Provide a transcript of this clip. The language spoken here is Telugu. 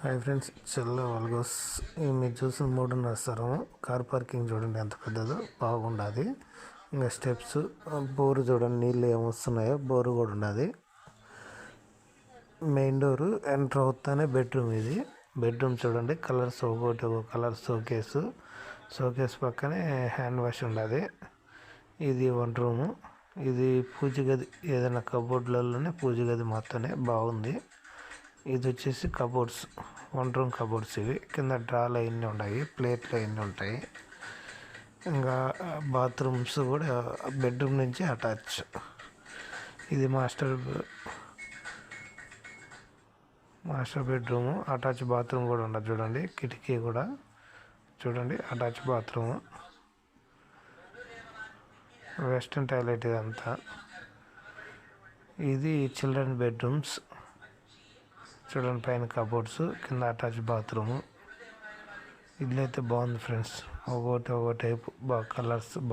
హాయ్ ఫ్రెండ్స్, చెల్లో వాల్గోస్. మీరు చూసిన 3.5 స్థలం కార్ పార్కింగ్ చూడండి ఎంత పెద్దదో, బాగుండదు. ఇంకా స్టెప్స్, బోరు చూడండి, నీళ్ళు ఏమొస్తున్నాయో, బోరు కూడా ఉన్నది. మెయిన్ డోరు ఎంటర్ అవుతానే బెడ్రూమ్. ఇది బెడ్రూమ్ చూడండి, కలర్స్ ఒకటి ఒక కలర్ షోకేస్ పక్కనే హ్యాండ్ వాష్ ఉండదు. ఇది వన్ రూము. ఇది పూజ గది, ఏదైనా కబోర్డ్లలోనే పూజ గది మాత్రమే బాగుంది. ఇది వచ్చేసి కబోర్డ్స్, వన్ రూమ్ కబోర్డ్స్. ఇవి కింద డ్రాలు అవన్నీ ఉన్నాయి, ప్లేట్లు అవన్నీ ఉంటాయి. ఇంకా బాత్రూమ్స్ కూడా బెడ్రూమ్ నుంచి అటాచ్. ఇది మాస్టర్ బెడ్రూము. అటాచ్ బాత్రూమ్ కూడా ఉండదు చూడండి, కిటికీ కూడా చూడండి, అటాచ్ బాత్రూము. వెస్ట్రన్ టాయిలెట్ ఇదంతా. ఇది చిల్డ్రన్ బెడ్రూమ్స్ చూడండి, పైన కబోర్డ్స్, కింద అటాచ్ బాత్రూము. ఇల్లు అయితే బాగుంది ఫ్రెండ్స్, ఒకటి టైపు బాగా కలర్స్ బాగా.